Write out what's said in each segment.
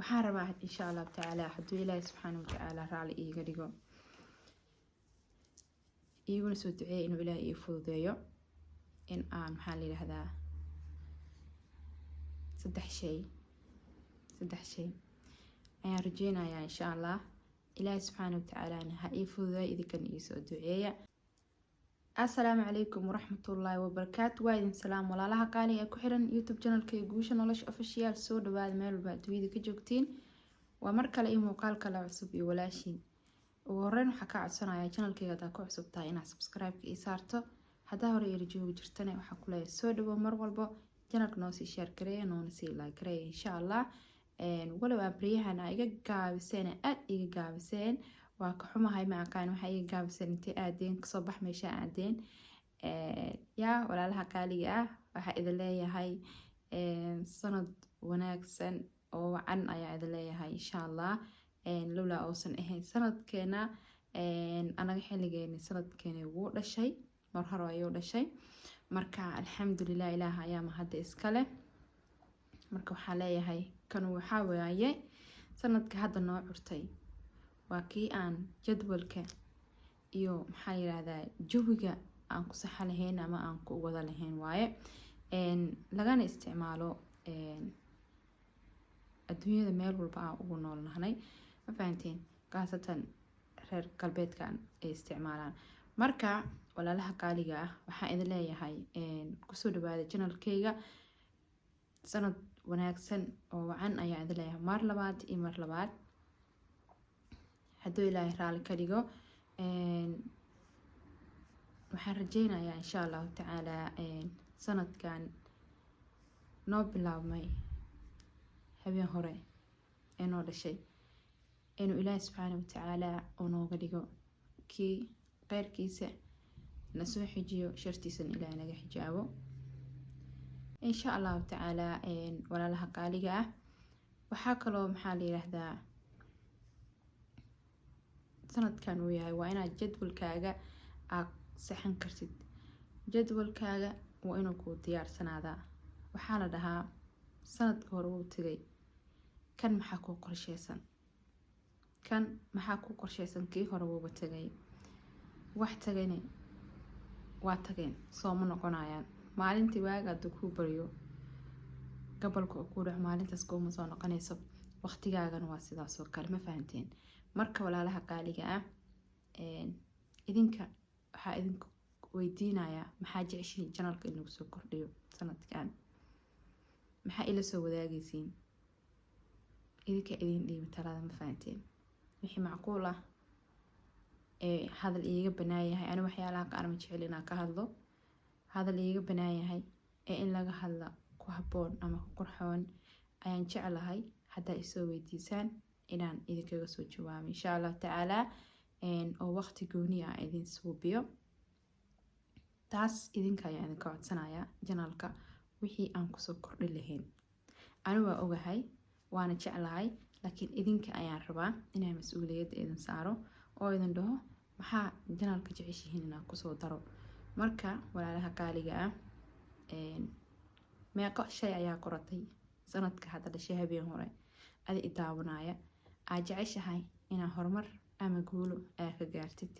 waxaan rabaa insha Allah tacaala hadduu ilaahay subxaanahu watacaala raali iiga dhigo iiguna soo duceeya inuu ilaahay ii fududeeyo in aan maxaa la yidhaahdaa saddex shay ayaan rajeynayaa insha Allah ilaahay subxaanahu watacaala ha ii fududeeyo idinkan ii soo duceeya. Assalaamu calaykum waraxmatullaahi wabarakaatu. waa idin salaam walaalaha qaaliga ee ku xiran YouTube channelka Guusha Nolosha Official. soo dhawaada meel walba adduunyada ka joogtiin. waa mar kale iyo muuqaal kale cusub iyo walaashiin. ugu horreyn waxaa ka codsanayaa channelkayga hadaa ku cusub tahay inaad subscribe-ka ii saarto. haddaa hore ila joogi jirtana waxaa ku leeyahay soo dhawo mar walbo channelka noo sii share gareeya noona sii like gareeya insha Allah. walow abriyahan iga gaabiseen aad iga gaabiseen waa ka xumahay ma aqaan waxa iga gaabiseen intee aadeen kasoo bax meesha aadeen. yaa walaalaha qaaliga ah waxa idin leeyahay sanad wanaagsan oo wacan ayaa idin leeyahay insha Allah. lowlaa uusan ahayn sanadkeena anaga xilligeena sanadkeena wuu dhashay mar hore ayuu dhashay marka alxamdulilah ilaah ayaa mahad iskale. marka waxaa leeyahay kan waxaa waaye sanadka hadda noo curtay waa kii aan jadwalka iyo maxaa yiraahdaa jawiga aan ku saxa lahayn ama aan ku wada lahayn waaye lagana isticmaalo adduunyada meel walba aan ugu nool nahay ma fahanteen qaasatan reer galbeedkan ay isticmaalaan. marka walaalaha qaaliga ah waxaan idin leeyahay kusoo dhawaada channelkayga sanad wanaagsan oo wacan ayaa idin leeyahay mar labaad iyo mar labaad hadduu ilaahay raali ka dhigo. waxaan rajeynayaa insha Allah tacaala sanadkan noo bilaabmay habeen hore ee noo dhashay inuu ilaahay subxaanahu watacaala uu nooga dhigo kii qeyrkiisa na soo xijiyo shartiisana ilaahay naga xijaabo insha allahu tacaala. walaalaha qaaliga ah waxaa kaloo maxaa la yiraahdaa sanadkan uu yahay waa inaad jadwalkaaga aad saxan kartid. jadwalkaaga waa inuu ku diyaarsanaada. waxaa la dhahaa sanadka hore wuu tagay kan maxaa ku qorsheysan kii hore wuuba tagay wax tagayna waa tageen soo ma noqonayaan. maalintii waaga hadduu kuu baryo gobolka ku dhac maalintaas kuma soo noqonayso. waqtigaagana waa sidaas oo kale ma fahanteen. marka walaalaha qaaliga ah idinka waxaa idinku weydiinayaa maxaa jeceshiin channelka in lagu soo kordhiyo sanadkan maxaa ila soo wadaagaysiin idinka idin dhiibi talada ma fahanteen. wixii macquul ah hadal iiga banaayahay ani waxyaalaha qaar ma jecel inaan ka hadlo. hadal iiga banaayahay in laga hadla ku habboon ama ku qurxoon ayaan jeclahay haddaa isoo weydiisaan inaan idinkaga soo jawaabo insha Allah tacaala oo waqti gooni ah idin suubiyo. taas idinka ayaan idinka codsanayaa channelka wixii aan kusoo kordhin lahayn ani waa ogahay waana jeclahay laakiin idinka ayaan rabaa inaan mas-uuliyadda idin saaro oo idin dhaho maxaa channelka jeceshihiin inaan kusoo daro. marka walaalaha qaaliga ah meeqo shay ayaa qoratay sanadka hadda dhashay habeen hore adi i daawanaya aad jeceshahay inaa horumar ama guulo aad ka gaartid.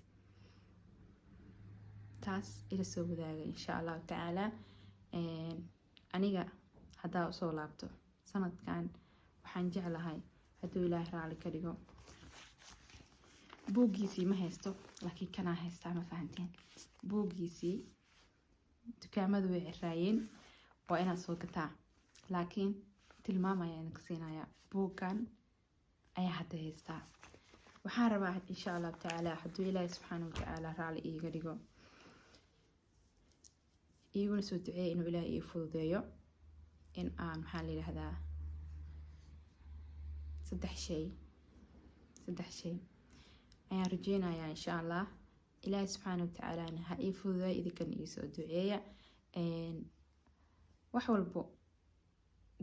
taas ila soo wadaaga insha allahu tacaala. aniga haddaa usoo laabto sanadkan waxaan jeclahay hadduu ilaahay raali ka dhigo buuggiisii ma haysto laakiin kanaa haystaa ma fahanteen. buuggiisii dukaamadu way ciraayeen waa inaad soo gataa laakiin tilmaam ayaa idinka siinayaa. buuggan ayaa hadda haystaa. waxaan rabaa insha Allah tacaala hadduu ilaahay subxaanahu watacaala raali iiga dhigo iiguna soo duceeya inuu ilaahay ii fududeeyo in aan maxaa la yiraahdaa saddex shay ayaan rajeynayaa insha Allah. ilaahay subxaanahu watacaala ha ii fududeeyo idinkan ii soo duceeya. wax walbo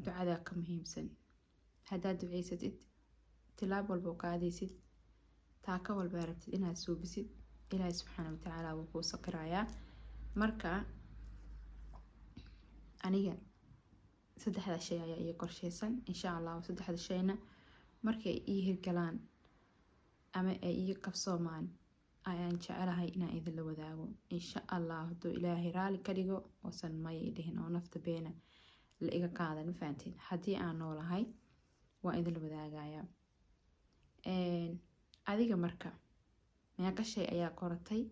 ducada ka muhiimsan. haddaad duceysatid tilaab walbo qaadaysid taaka walba rabtid inaad suubisid ilaahay subxaanahu watacaala wuu kuu saqirayaa. marka aniga saddexda shay ayaa ii qorsheysan insha Allah. saddexda shayna markay ii hirgalaan ama ay ii qabsoomaan ayaan jecelahay inaan idinla wadaago insha allah hadduu ilaahay raali ka dhigo oosan maya dhihin oo nafta beena la iga qaadan. Ma fahantiin? Haddii aan noolahay waan idinla wadaagayaa. Adiga marka meeqa shay ayaa qoratay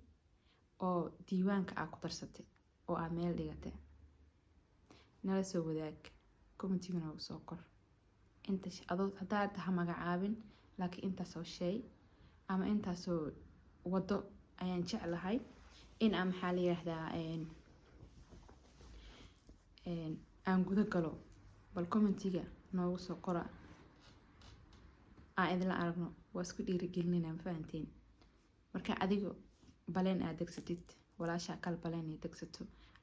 oo diiwaanka aa ku darsatay oo aa meel dhigatay? Nala soo wadaag, commentiga noogu soo qor. inta adoo haddaad ha magacaabin laakiin intaasoo shay ama intaasoo wado ayaan jeclahay in aan maxaa la yiraahdaa aan guda galo. bal commentiga noogu soo qora aan idinla aragno, waa isku dhiirigelinayna. Ma fahantiin? marka adigo baleen aad degsatid, walaasha kale baleen ay degsato,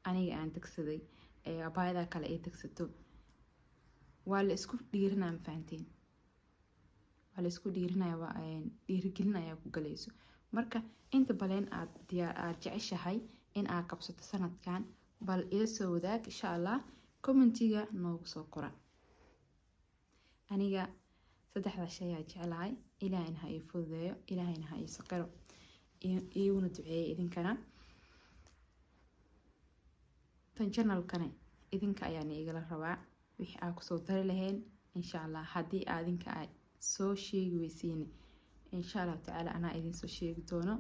aniga aan degsaday, abaayada kale ay degsato, waa la isku dhiirinaa. Ma fahantiin? waa la isku dhiirinaya, waa dhiirigelinaya ku galayso. marka inta baleen aad jeceshahay in aad qabsato sanadkan, bal ila soo wadaag insha allah, commentiga noogu soo qora. aniga 3 shay ayaa jeclahay. ilaahayna ha ii fududeeyo, ilaahayna ha ii saqiro, iiguna duceeyo idinkana. tan channelkana idinka ayaan igala rabaa wixii aad kusoo dari lahayn insha allah. haddii adinka aad soo sheegi weysiin insha allah tacaala anaa idin soo sheegi doono,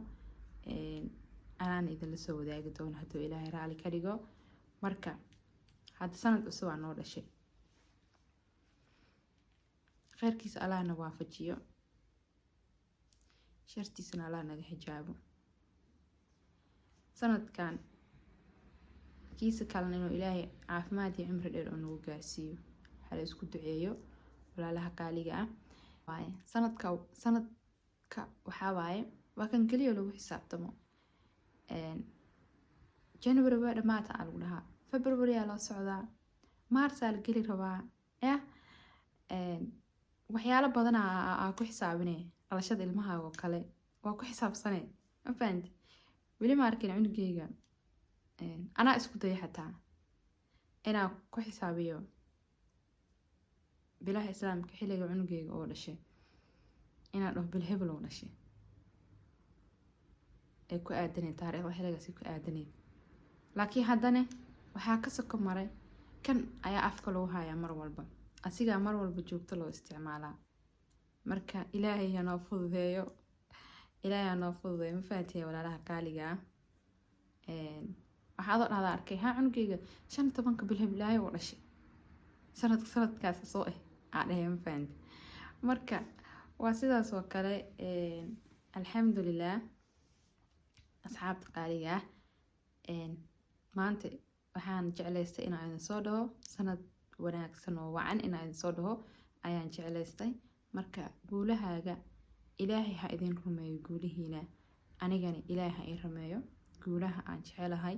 anaan idinla soo wadaagi doono hadduu ilaahay raali ka dhigo. marka hadda sanad cusub aa noo dhashay, khayrkiisa allahna waafajiyo, shartiisana allah naga xijaabo. sanadkan kiisa kalena inuu ilaahay caafimaad iyo cimri dheer oo nagu gaarsiiyo. hala isku duceeyo walaalaha qaaliga ah. sanadka waxaa waaye waa kan keliya lagu xisaabtamo. January waa dhamaata aa lagu dhahaa, February aa loo socdaa, March aa la geli rabaa. waxyaalo badan aa ku xisaabinay. dhalashada ilmahaaga oo kale waa ku xisaabsanay. ma fahanti? weli ma arkin cunugeyga. anaa isku daya xataa inaa ku xisaabiyo bilaha islaamka xilliga cunugeyga oo dhashay, inaan dhaho bil hebel oo dhashay ay ku aadaneed, taariikhda xilligaasi ku aadaneed. laakiin haddana waxaa ka soko maray kan ayaa afka lagu hayaa mar walba, asigaa mar walba joogto loo isticmaalaa. marka ilaahay ha noo fududeeyo, ilaahay ha noo fududeeyo. ma fahantiya walaalaha qaaliga ah? waxaad oo dhahdaa arkay cunugeyga 15 bil heblaay oo dhashay, sanadkaas soo aa dhahay. ma fahanti? marka waa sidaas oo kale. alxamdulilah asxaabta qaaliga ah, maanta waxaan jeclaystay inaan idin soo dhaho sanad wanaagsan oo wacan inaan idin soo dhaho ayaan jeclaystay. marka guulahaaga ilaahay ha idin rumeeyo, guulihiina anigana ilaahay ha ii rumeeyo. guulaha aan jecelahay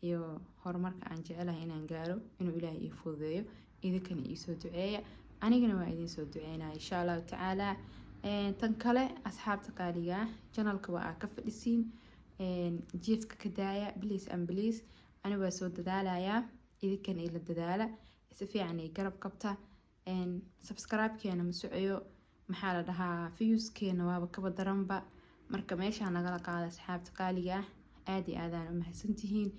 iyo horumarka aan jecelahay inaan gaaro inuu ilaahay ii fududeeyo. idinkana ii soo duceeya, anigana waa idin soo duceynaa insha allahu tacaala. tan kale asxaabta qaaliga ah, channelka waa aad ka fadhisiin, jiifka ka daaya please and please. aniga waa soo dadaalayaa, idinkana ila dadaala, si fiican ay garab qabta. subscribe-keena ma socoyo, maxaa la dhahaa, viewskeena waaba kaba daranba. marka meeshaa nagala qaada asxaabta qaaliga ah, aad iyo aadaan u mahadsantihiin.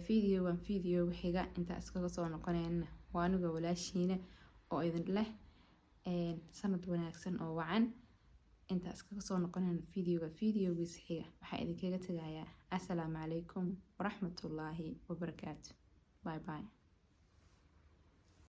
videogan videoga xiga intaa iskaga soo noqonayna waa aniga walaashiina oo idin leh sanad wanaagsan oo wacan. intaa iskaga soo noqonayna videogiisa xiga waxaa idinkaga tagayaa assalaamu calaykum waraxmatullaahi wabarakaatu. bye bye.